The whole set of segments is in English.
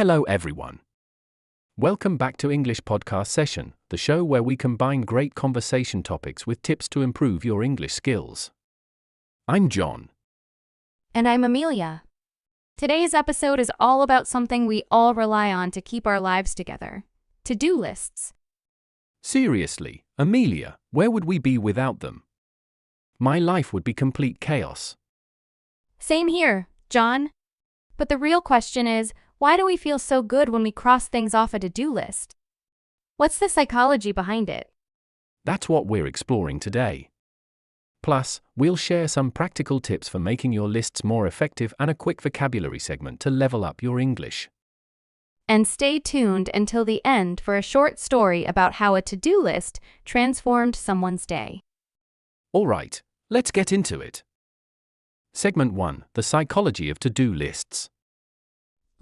Hello everyone. Welcome back to English Podcast Session, the show where we combine great conversation topics with tips to improve your English skills. I'm John. And I'm Amelia. Today's episode is all about something we all rely on to keep our lives together: to-do lists. Seriously, Amelia, where would we be without them? My life would be complete chaos. Same here, John. But the real question is, why do we feel so good when we cross things off a to-do list? What's the psychology behind it? That's what we're exploring today. Plus, we'll share some practical tips for making your lists more effective and a quick vocabulary segment to level up your English. And stay tuned until the end for a short story about how a to-do list transformed someone's day. All right, let's get into it. Segment 1: The psychology of to-do lists.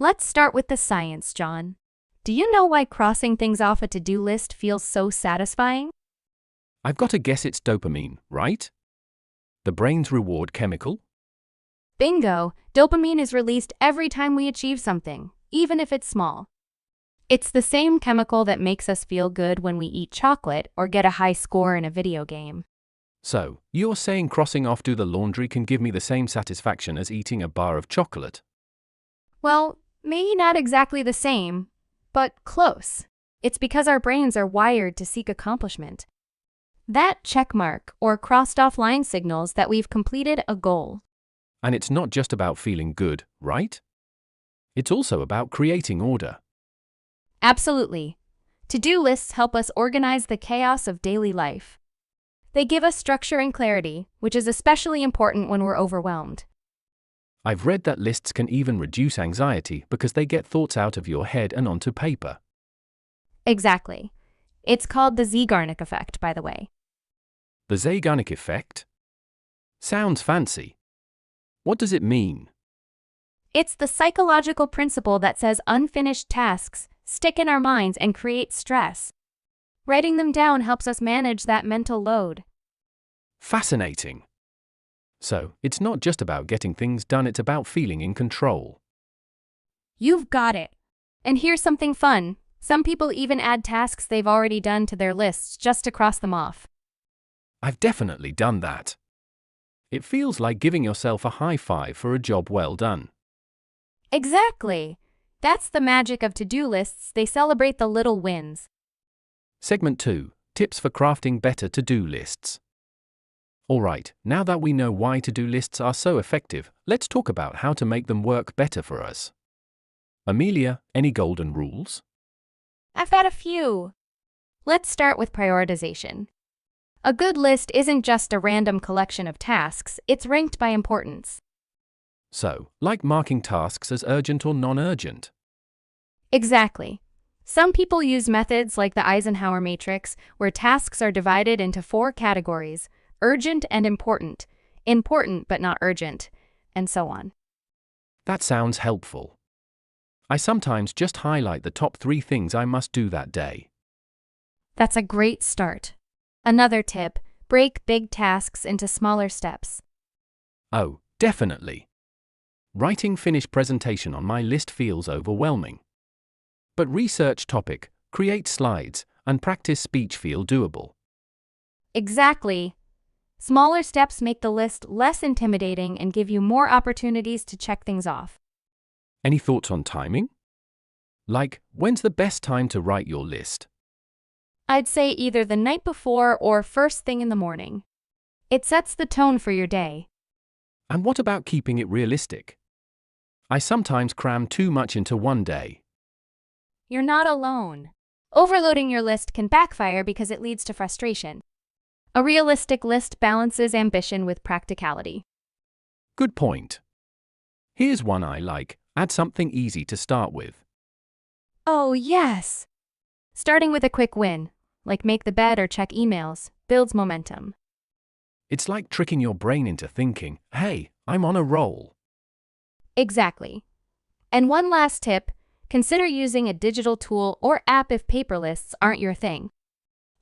Let's start with the science, John. Do you know why crossing things off a to-do list feels so satisfying? I've got to guess it's dopamine, right? The brain's reward chemical? Bingo! Dopamine is released every time we achieve something, even if it's small. It's the same chemical that makes us feel good when we eat chocolate or get a high score in a video game. So, you're saying crossing off do the laundry can give me the same satisfaction as eating a bar of chocolate? Well, maybe not exactly the same, but close. It's because our brains are wired to seek accomplishment. That checkmark or crossed-off line signals that we've completed a goal. And it's not just about feeling good, right? It's also about creating order. Absolutely. To-do lists help us organize the chaos of daily life. They give us structure and clarity, which is especially important when we're overwhelmed. I've read that lists can even reduce anxiety because they get thoughts out of your head and onto paper. Exactly. It's called the Zeigarnik effect, by the way. The Zeigarnik effect? Sounds fancy. What does it mean? It's the psychological principle that says unfinished tasks stick in our minds and create stress. Writing them down helps us manage that mental load. Fascinating. So, it's not just about getting things done, it's about feeling in control. You've got it. And here's something fun. Some people even add tasks they've already done to their lists just to cross them off. I've definitely done that. It feels like giving yourself a high five for a job well done. Exactly. That's the magic of to-do lists. They celebrate the little wins. Segment 2: Tips for crafting better to-do lists. Alright, now that we know why to-do lists are so effective, let's talk about how to make them work better for us. Amelia, any golden rules? I've got a few. Let's start with prioritization. A good list isn't just a random collection of tasks, it's ranked by importance. So, like marking tasks as urgent or non-urgent. Exactly. Some people use methods like the Eisenhower matrix, where tasks are divided into 4 categories: urgent and important but not urgent, and so on. That sounds helpful. I sometimes just highlight the top 3 things I must do that day. That's a great start. Another tip: break big tasks into smaller steps. Oh, definitely. Writing finished presentation on my list feels overwhelming. But research topic, create slides, and practice speech feel doable. Exactly. Smaller steps make the list less intimidating and give you more opportunities to check things off. Any thoughts on timing? Like, when's the best time to write your list? I'd say either the night before or first thing in the morning. It sets the tone for your day. And what about keeping it realistic? I sometimes cram too much into one day. You're not alone. Overloading your list can backfire because it leads to frustration. A realistic list balances ambition with practicality. Good point. Here's one I like: add something easy to start with. Oh, yes! Starting with a quick win, like make the bed or check emails, builds momentum. It's like tricking your brain into thinking, hey, I'm on a roll. Exactly. And one last tip: consider using a digital tool or app if paper lists aren't your thing.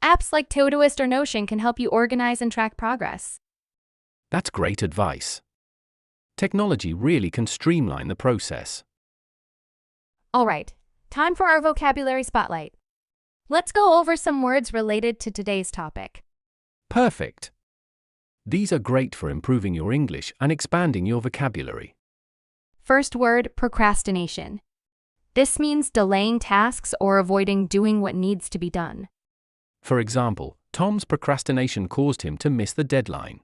Apps like Todoist or Notion can help you organize and track progress. That's great advice. Technology really can streamline the process. All right, time for our vocabulary spotlight. Let's go over some words related to today's topic. Perfect. These are great for improving your English and expanding your vocabulary. First word, procrastination. This means delaying tasks or avoiding doing what needs to be done. For example, Tom's procrastination caused him to miss the deadline.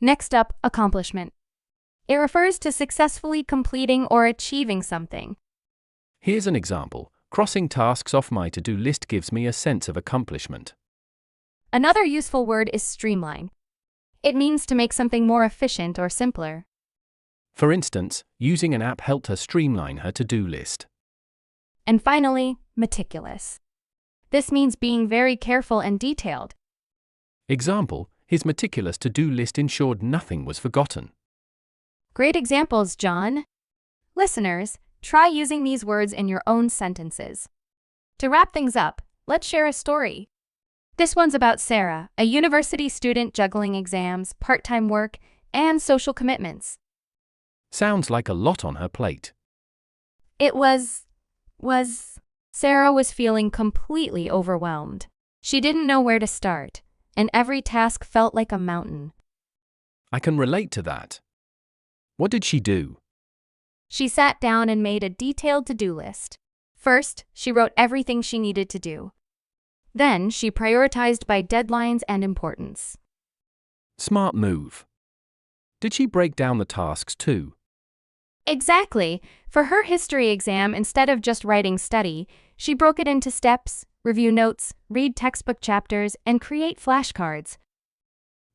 Next up, accomplishment. It refers to successfully completing or achieving something. Here's an example. Crossing tasks off my to-do list gives me a sense of accomplishment. Another useful word is streamline. It means to make something more efficient or simpler. For instance, using an app helped her streamline her to-do list. And finally, meticulous. This means being very careful and detailed. Example, his meticulous to-do list ensured nothing was forgotten. Great examples, John. Listeners, try using these words in your own sentences. To wrap things up, let's share a story. This one's about Sarah, a university student juggling exams, part-time work, and social commitments. Sounds like a lot on her plate. It was... Sarah was feeling completely overwhelmed. She didn't know where to start, and every task felt like a mountain. I can relate to that. What did she do? She sat down and made a detailed to-do list. First, she wrote everything she needed to do. Then, she prioritized by deadlines and importance. Smart move. Did she break down the tasks too? Exactly. For her history exam, instead of just writing study, she broke it into steps, review notes, read textbook chapters, and create flashcards.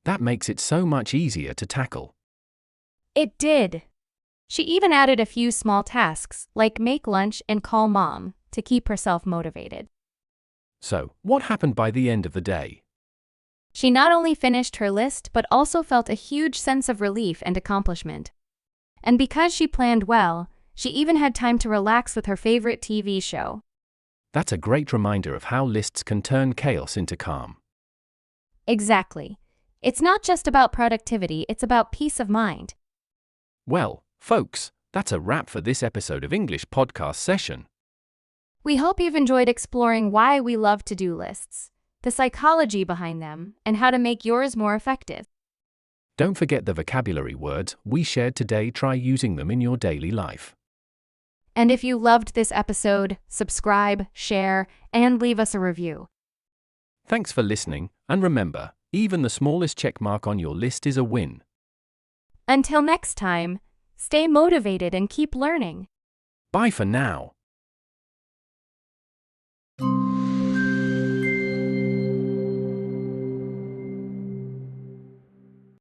That makes it so much easier to tackle. It did. She even added a few small tasks, like make lunch and call mom, to keep herself motivated. So, what happened by the end of the day? She not only finished her list but also felt a huge sense of relief and accomplishment. And because she planned well, she even had time to relax with her favorite TV show. That's a great reminder of how lists can turn chaos into calm. Exactly. It's not just about productivity, it's about peace of mind. Well, folks, that's a wrap for this episode of English Podcast Session. We hope you've enjoyed exploring why we love to-do lists, the psychology behind them, and how to make yours more effective. Don't forget the vocabulary words we shared today. Try using them in your daily life. And if you loved this episode, subscribe, share, and leave us a review. Thanks for listening, and remember, even the smallest check mark on your list is a win. Until next time, stay motivated and keep learning. Bye for now.